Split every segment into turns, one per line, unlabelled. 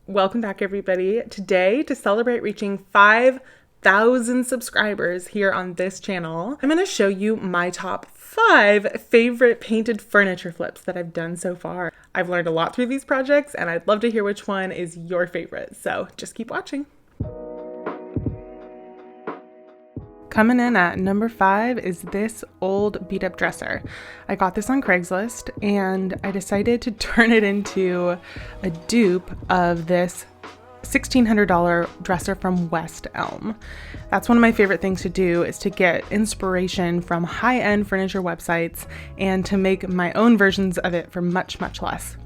Welcome back, everybody. Today, to celebrate reaching 5,000 subscribers here on this channel, I'm going to show you my top 5 favorite painted furniture flips that I've done so far. I've learned a lot through these projects, and I'd love to hear which one is your favorite, so just keep watching. Coming in at number 5 is this old beat up dresser. I got this on Craigslist and I decided to turn it into a dupe of this $1,600 dresser from West Elm. That's one of my favorite things to do, is to get inspiration from high-end furniture websites and to make my own versions of it for much, much less.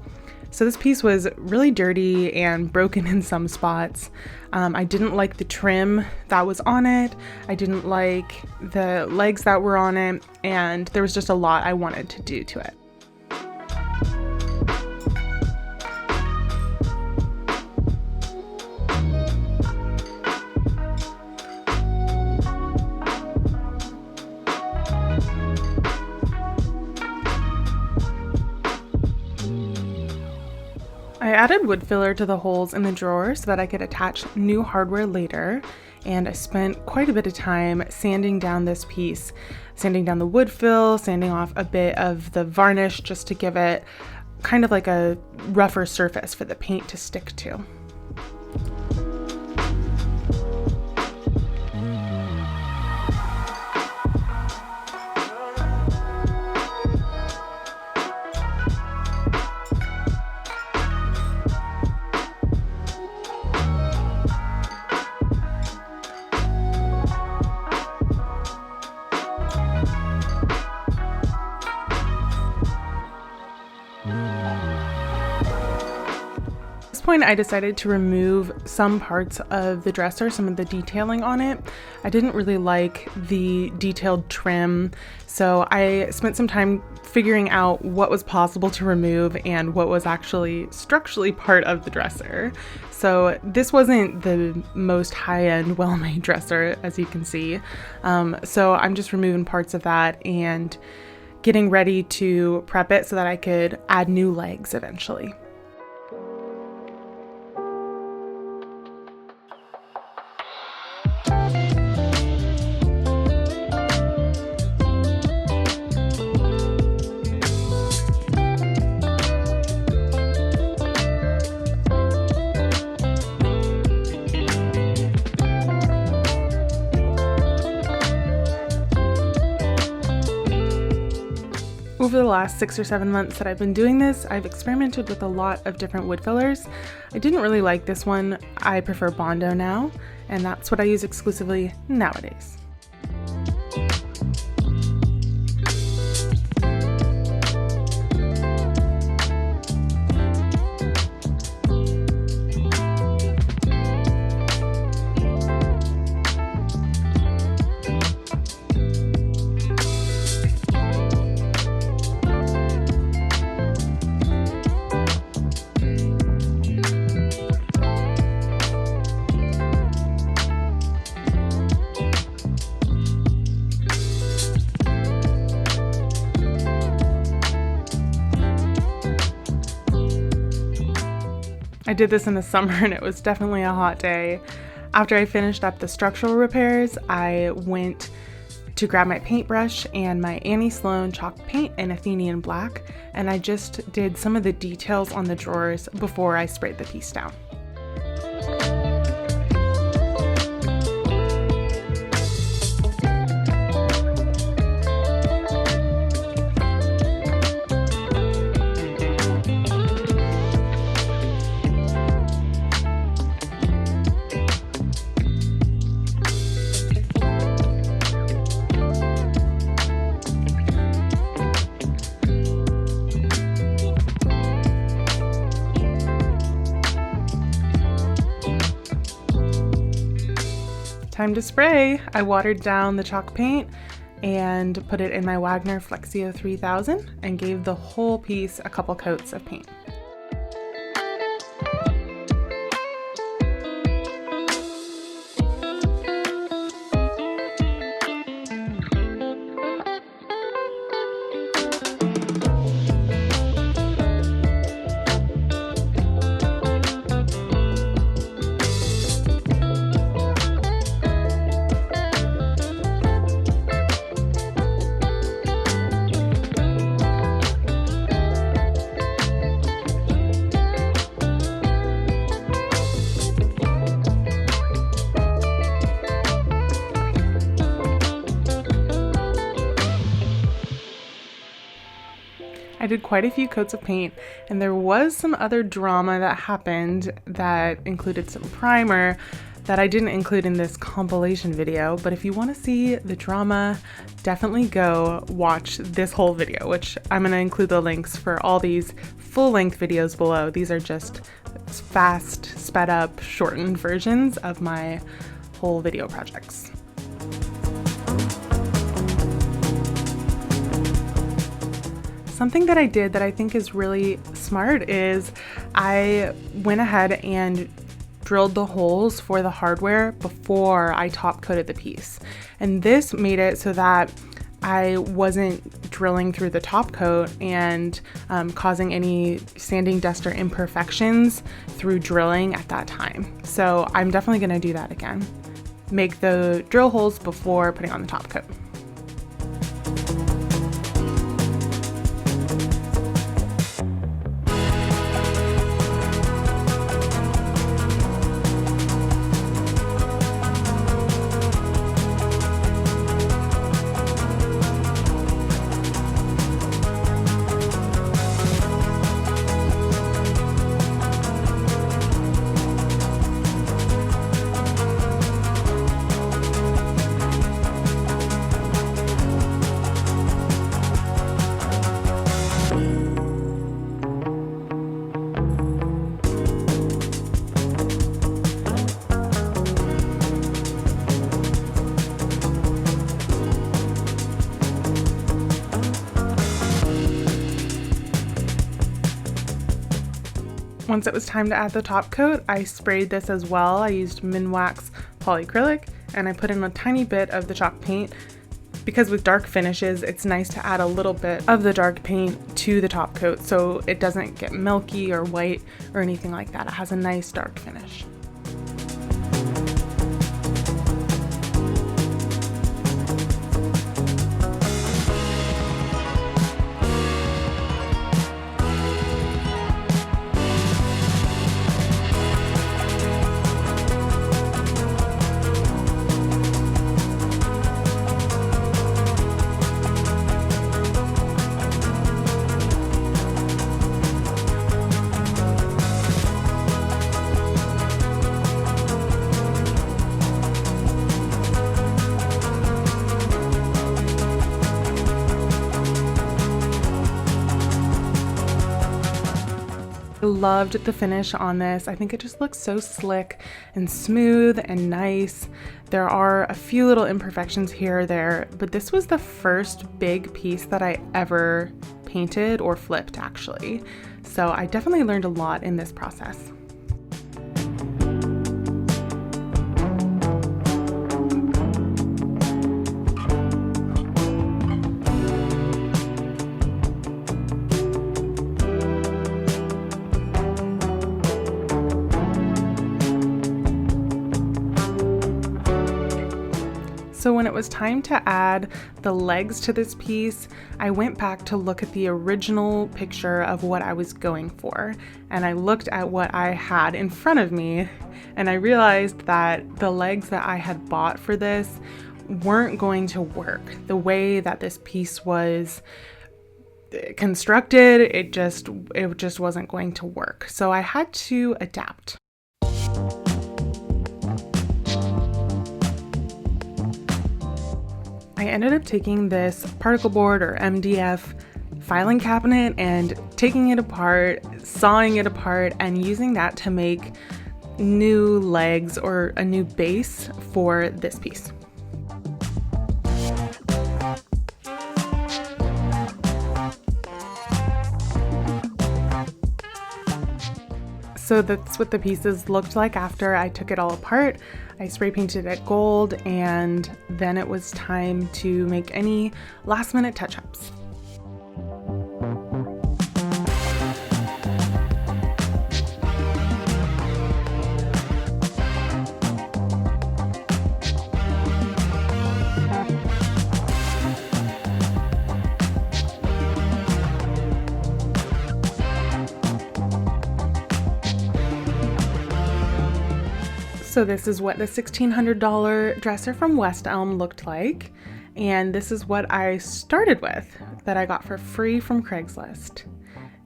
So this piece was really dirty and broken in some spots. I didn't like the trim that was on it. I didn't like the legs that were on it, and there was just a lot I wanted to do to it. I added wood filler to the holes in the drawer so that I could attach new hardware later, and I spent quite a bit of time sanding down this piece, sanding down the wood fill, sanding off a bit of the varnish just to give it kind of like a rougher surface for the paint to stick to. Point, I decided to remove some parts of the dresser, some of the detailing on it. I didn't really like the detailed trim, so I spent some time figuring out what was possible to remove and what was actually structurally part of the dresser. So this wasn't the most high-end, well-made dresser, as you can see. So I'm just removing parts of that and getting ready to prep it so that I could add new legs eventually. Over the last 6 or 7 months that I've been doing this, I've experimented with a lot of different wood fillers. I didn't really like this one. I prefer Bondo now, and that's what I use exclusively nowadays. I did this in the summer and it was definitely a hot day. After I finished up the structural repairs, I went to grab my paintbrush and my Annie Sloan chalk paint in Athenian black, and I just did some of the details on the drawers before I sprayed the piece down. Time to spray. I watered down the chalk paint and put it in my Wagner Flexio 3000 and gave the whole piece a couple coats of paint. did quite a few coats of paint, and there was some other drama that happened that included some primer that I didn't include in this compilation video. But if you want to see the drama, definitely go watch this whole video, which I'm going to include the links for all these full-length videos below. These are just fast, sped up, shortened versions of my whole video projects. Something that I did that I think is really smart is I went ahead and drilled the holes for the hardware before I top coated the piece. And this made it so that I wasn't drilling through the top coat and causing any sanding dust or imperfections through drilling at that time. So I'm definitely going to do that again. Make the drill holes before putting on the top coat. Once it was time to add the top coat, I sprayed this as well. I used Minwax polyacrylic and I put in a tiny bit of the chalk paint because with dark finishes, it's nice to add a little bit of the dark paint to the top coat so it doesn't get milky or white or anything like that. It has a nice dark finish. I loved the finish on this. I think it just looks so slick and smooth and nice. There are a few little imperfections here or there, but this was the first big piece that I ever painted or flipped actually. So I definitely learned a lot in this process. So when it was time to add the legs to this piece, I went back to look at the original picture of what I was going for. And I looked at what I had in front of me and I realized that the legs that I had bought for this weren't going to work. The way that this piece was constructed, it just wasn't going to work. So I had to adapt. I ended up taking this particle board or MDF filing cabinet and taking it apart, sawing it apart, and using that to make new legs or a new base for this piece. So that's what the pieces looked like after I took it all apart. I spray painted it gold, and then it was time to make any last minute touch-ups. So this is what the $1,600 dresser from West Elm looked like. And this is what I started with that I got for free from Craigslist.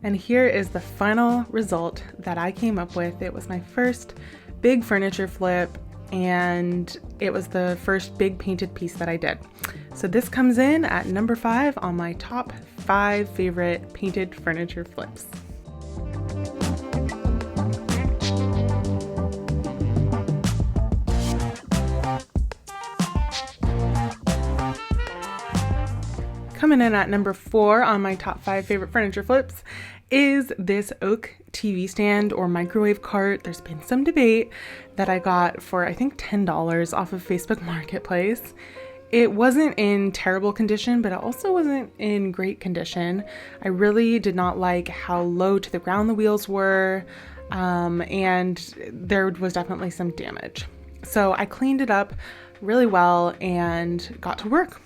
And here is the final result that I came up with. It was my first big furniture flip, and it was the first big painted piece that I did. So this comes in at number 5 on my top 5 favorite painted furniture flips. Coming in at number 4 on my top 5 favorite furniture flips is this oak TV stand or microwave cart. There's been some debate that I got for I think $10 off of Facebook Marketplace. It wasn't in terrible condition, but it also wasn't in great condition. I really did not like how low to the ground the wheels were, and there was definitely some damage. So I cleaned it up really well and got to work.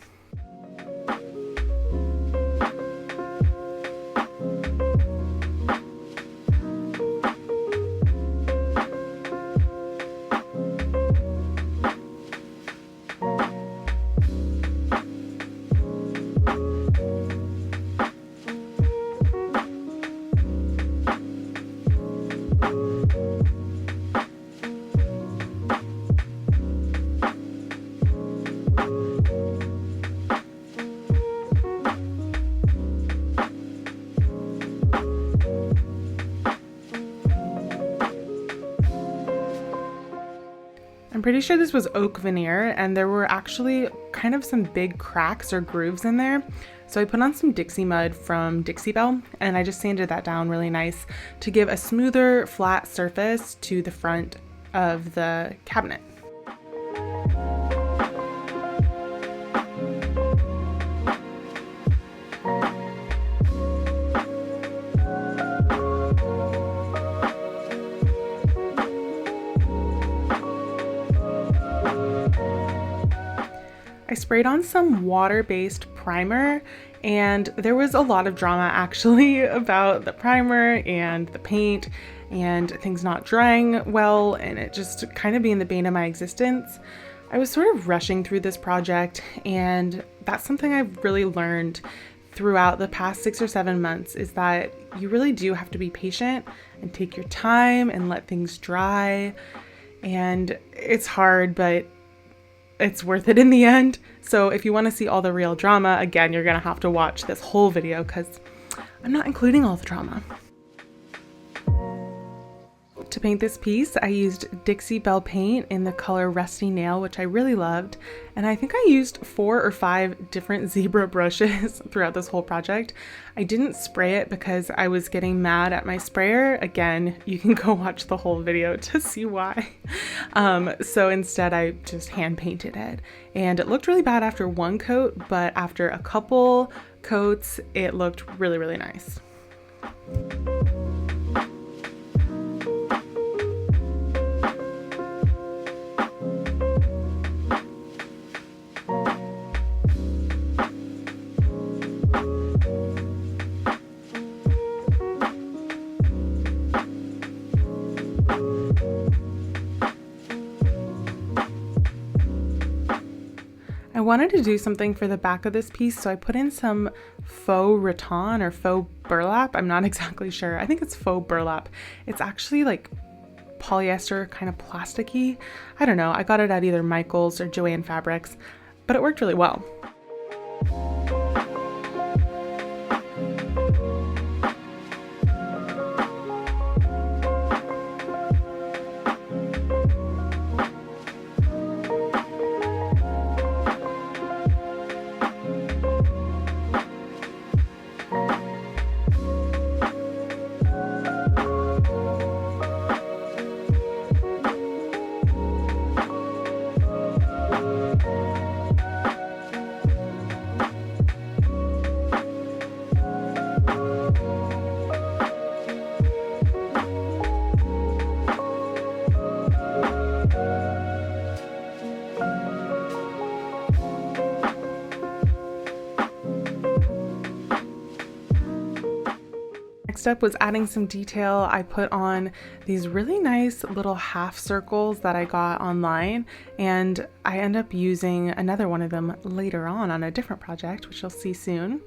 I'm pretty sure this was oak veneer, and there were actually kind of some big cracks or grooves in there. So I put on some Dixie mud from Dixie Belle, and I just sanded that down really nice to give a smoother, flat surface to the front of the cabinet. I sprayed on some water-based primer, and there was a lot of drama actually about the primer and the paint and things not drying well, and it just kind of being the bane of my existence. I was sort of rushing through this project, and that's something I've really learned throughout the past 6 or 7 months, is that you really do have to be patient and take your time and let things dry. And it's hard, but it's worth it in the end. So if you want to see all the real drama, again, you're gonna have to watch this whole video because I'm not including all the drama. To paint this piece, I used Dixie Belle paint in the color Rusty Nail, which I really loved. And I think I used 4 or 5 different zebra brushes throughout this whole project. I didn't spray it because I was getting mad at my sprayer. Again, you can go watch the whole video to see why. So instead I just hand painted it. And it looked really bad after 1 coat, but after a couple coats, it looked really, really nice. I wanted to do something for the back of this piece, so I put in some faux rattan or faux burlap. I'm not exactly sure. I think it's faux burlap. It's actually like polyester, kind of plasticky. I don't know. I got it at either Michael's or Joann Fabrics, but it worked really well. step was adding some detail. I put on these really nice little half circles that I got online, and I end up using another one of them later on a different project, which you'll see soon.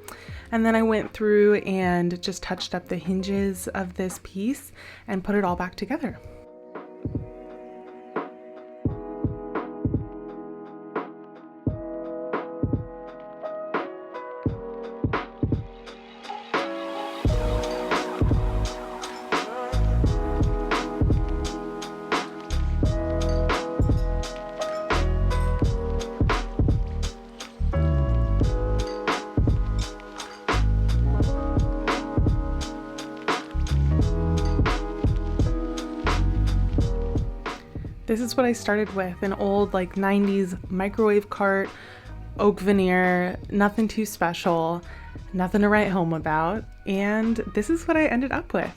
And then I went through and just touched up the hinges of this piece and put it all back together. This is what I started with, an old like 90s microwave cart, oak veneer, nothing too special, nothing to write home about, and this is what I ended up with.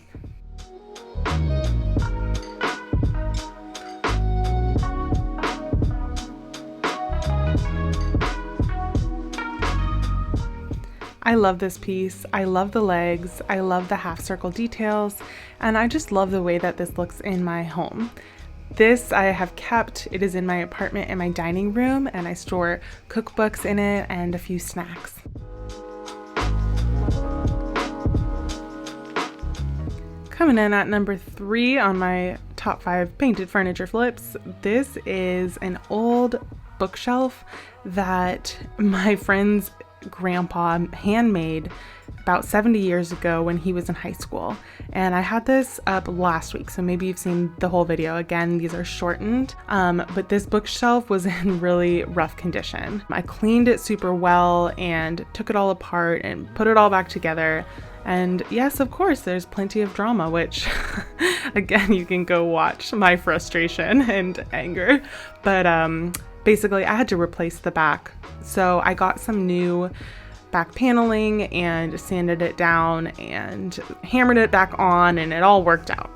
I love this piece. I love the legs. I love the half circle details, and I just love the way that this looks in my home. This I have kept. It is in my apartment in my dining room, and I store cookbooks in it and a few snacks. Coming in at number 3 on my top 5 painted furniture flips, this is an old bookshelf that my friend's grandpa handmade about 70 years ago when he was in high school. And I had this up last week, so maybe you've seen the whole video. Again, these are shortened, but this bookshelf was in really rough condition. I cleaned it super well and took it all apart and put it all back together. And yes, of course, there's plenty of drama, which again, you can go watch my frustration and anger. But basically, I had to replace the back. So I got some new back paneling and sanded it down and hammered it back on, and it all worked out.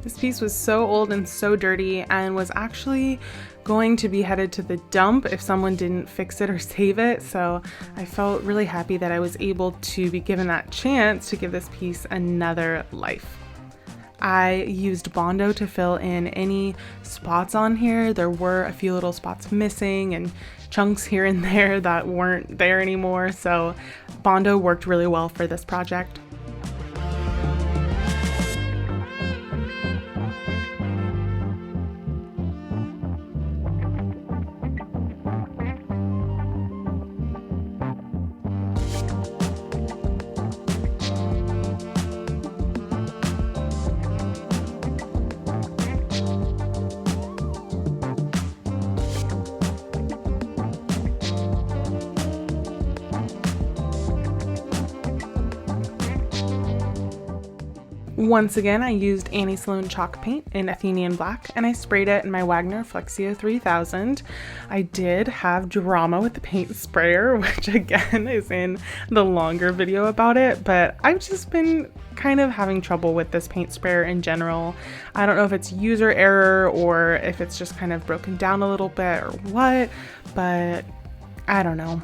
This piece was so old and so dirty and was actually going to be headed to the dump if someone didn't fix it or save it. So I felt really happy that I was able to be given that chance to give this piece another life. I used Bondo to fill in any spots on here. There were a few little spots missing and chunks here and there that weren't there anymore. So Bondo worked really well for this project. Once again, I used Annie Sloan chalk paint in Athenian Black, and I sprayed it in my Wagner Flexio 3000. I did have drama with the paint sprayer, which again is in the longer video about it, but I've just been kind of having trouble with this paint sprayer in general. I don't know if it's user error or if it's just kind of broken down a little bit or what, but I don't know.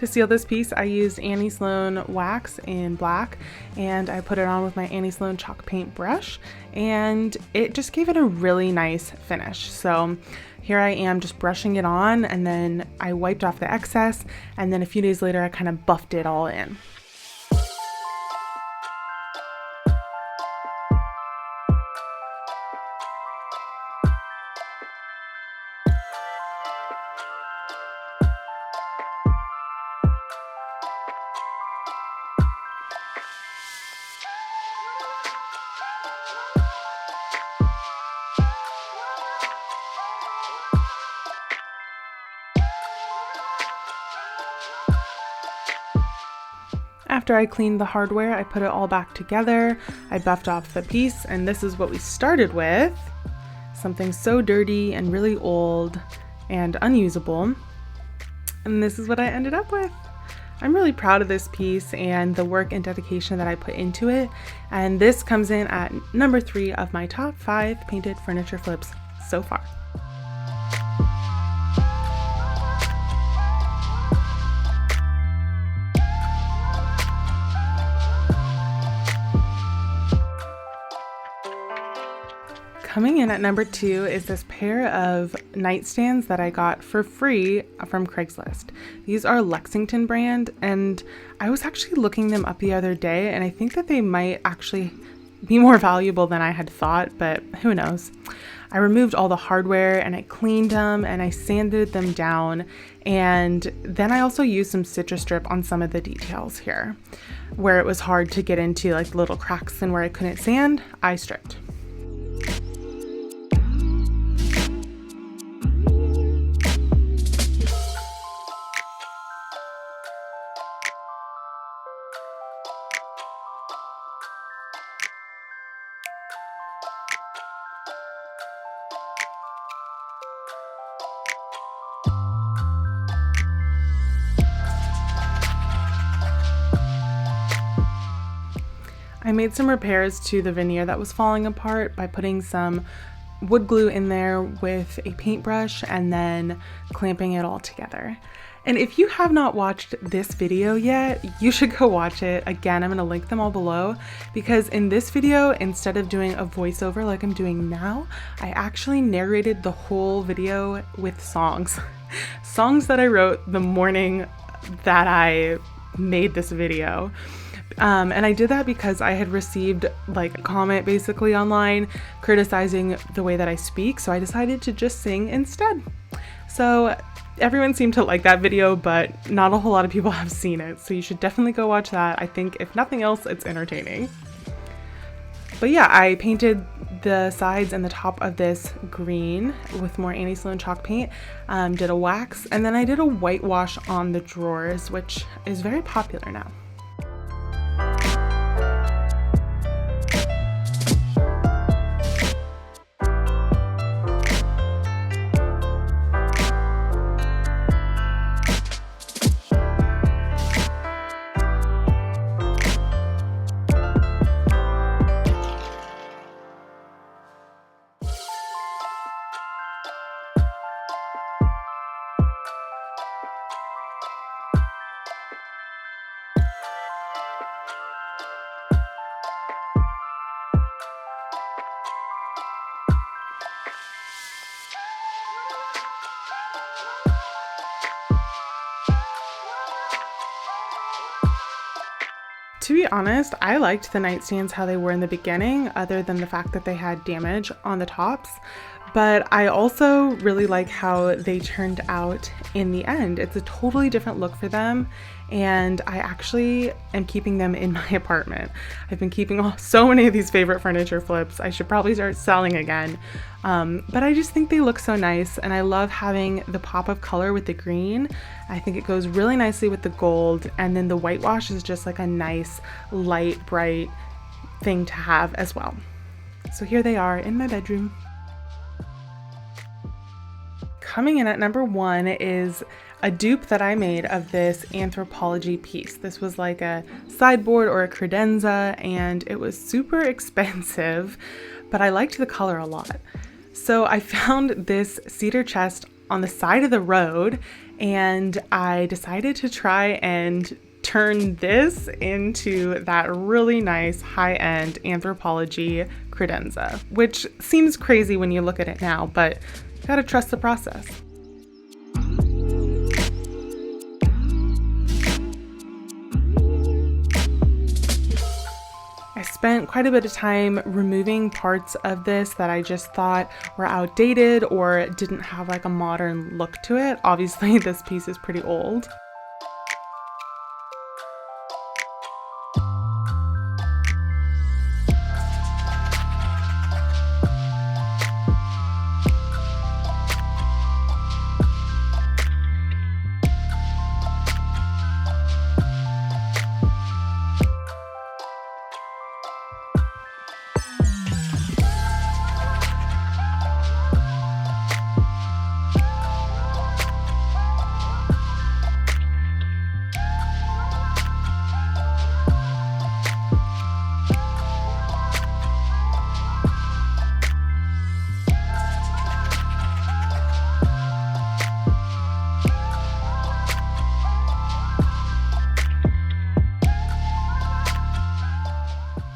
To seal this piece, I used Annie Sloan wax in black, and I put it on with my Annie Sloan chalk paint brush, and it just gave it a really nice finish. So here I am just brushing it on, and then I wiped off the excess, and then a few days later I kind of buffed it all in. After I cleaned the hardware, I put it all back together. I buffed off the piece, and this is what we started with. Something so dirty and really old and unusable. And this is what I ended up with. I'm really proud of this piece and the work and dedication that I put into it. And this comes in at number 3 of my top 5 painted furniture flips so far. Coming in at number 2 is this pair of nightstands that I got for free from Craigslist. These are Lexington brand, and I was actually looking them up the other day, and I think that they might actually be more valuable than I had thought, but who knows. I removed all the hardware and I cleaned them and I sanded them down, and then I also used some citrus strip on some of the details here. Where it was hard to get into, like little cracks and where I couldn't sand, I stripped. I made some repairs to the veneer that was falling apart by putting some wood glue in there with a paintbrush and then clamping it all together. And if you have not watched this video yet, you should go watch it. Again, I'm going to link them all below, because in this video, instead of doing a voiceover like I'm doing now, I actually narrated the whole video with songs. Songs that I wrote the morning that I made this video. And I did that because I had received like a comment basically online criticizing the way that I speak, so I decided to just sing instead. So everyone seemed to like that video, but not a whole lot of people have seen it, so you should definitely go watch that. I think if nothing else, it's entertaining. But yeah, I painted the sides and the top of this green with more Annie Sloan chalk paint, did a wax, and then I did a whitewash on the drawers, which is very popular now. To be honest, I liked the nightstands how they were in the beginning, other than the fact that they had damage on the tops. But I also really like how they turned out in the end. It's a totally different look for them, and I actually am keeping them in my apartment. I've been keeping so many of these favorite furniture flips. I should probably start selling again. But I just think they look so nice, and I love having the pop of color with the green. I think it goes really nicely with the gold, and then the whitewash is just like a nice, light, bright thing to have as well. So here they are in my bedroom. Coming in at number 1 is a dupe that I made of this anthropology piece. This was like a sideboard or a credenza, and it was super expensive, but I liked the color a lot. So I found this cedar chest on the side of the road, and I decided to try and turn this into that really nice high-end Anthropologie credenza, which seems crazy when you look at it now, but you gotta trust the process. I spent quite a bit of time removing parts of this that I just thought were outdated or didn't have like a modern look to it. Obviously, this piece is pretty old.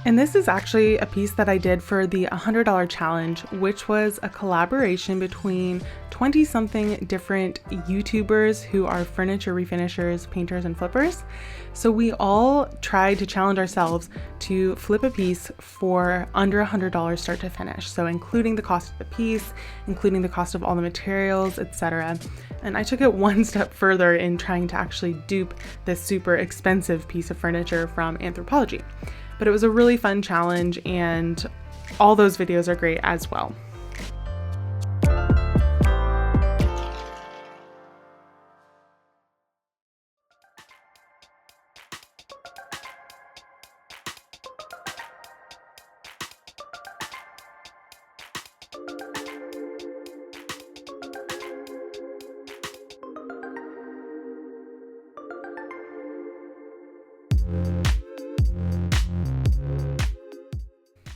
And this is actually a piece that I did for the $100 challenge, which was a collaboration between 20-something different YouTubers who are furniture refinishers, painters, and flippers. So we all tried to challenge ourselves to flip a piece for under $100 start to finish. So including the cost of the piece, including the cost of all the materials, etc. And I took it one step further in trying to actually dupe this super expensive piece of furniture from Anthropologie. But it was a really fun challenge, and all those videos are great as well.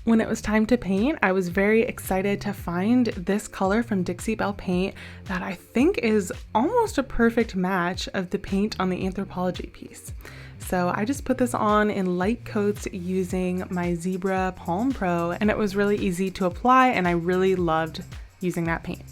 When it was time to paint, I was very excited to find this color from Dixie Belle Paint that I think is almost a perfect match of the paint on the Anthropologie piece. So I just put this on in light coats using my Zebra Palm Pro, and it was really easy to apply, and I really loved using that paint.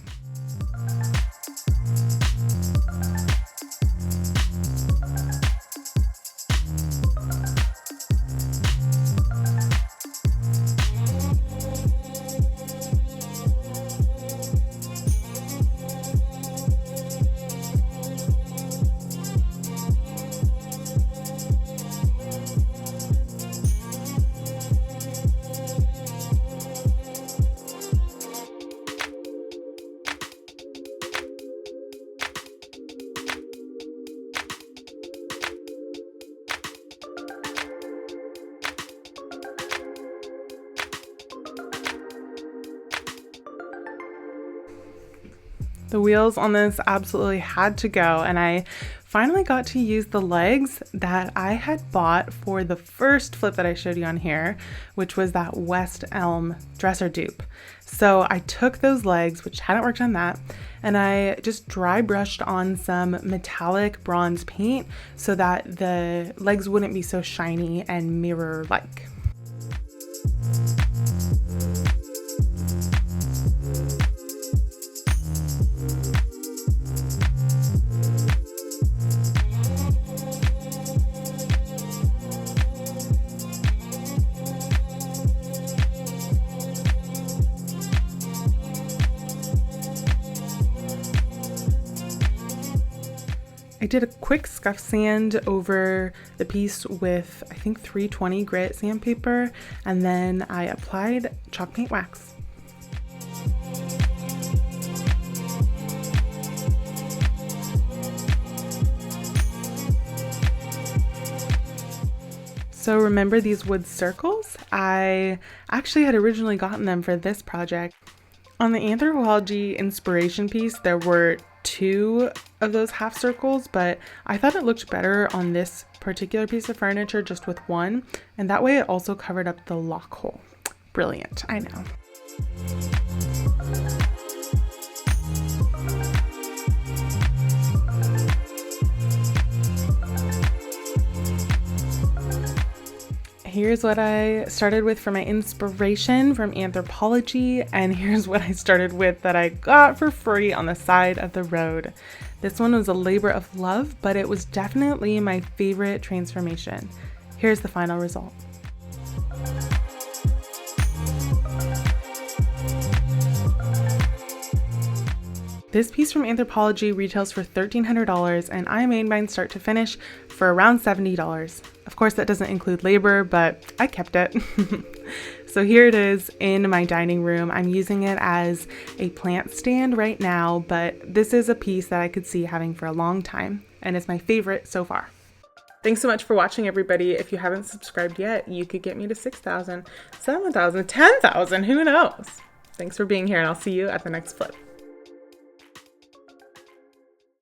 The wheels on this absolutely had to go, and I finally got to use the legs that I had bought for the first flip that I showed you on here, which was that West Elm dresser dupe. So I took those legs, which hadn't worked on that, and I just dry brushed on some metallic bronze paint so that the legs wouldn't be so shiny and mirror-like. I did a quick scuff sand over the piece with, I think, 320 grit sandpaper, and then I applied chalk paint wax. So remember these wood circles? I actually had originally gotten them for this project. On the Anthropologie inspiration piece, there were 2 of those half circles, but I thought it looked better on this particular piece of furniture just with 1, and that way it also covered up the lock hole. Brilliant, I know. here's what I started with for my inspiration from Anthropologie, and here's what I started with that I got for free on the side of the road. This one was a labor of love, but it was definitely my favorite transformation. Here's the final result. This piece from Anthropologie retails for $1,300, and I made mine start to finish for around $70. Of course, that doesn't include labor, but I kept it. So here it is in my dining room. I'm using it as a plant stand right now, but this is a piece that I could see having for a long time, and it's my favorite so far. Thanks so much for watching, everybody. If you haven't subscribed yet, you could get me to 6,000, 7,000, 10,000, who knows? Thanks for being here, and I'll see you at the next flip.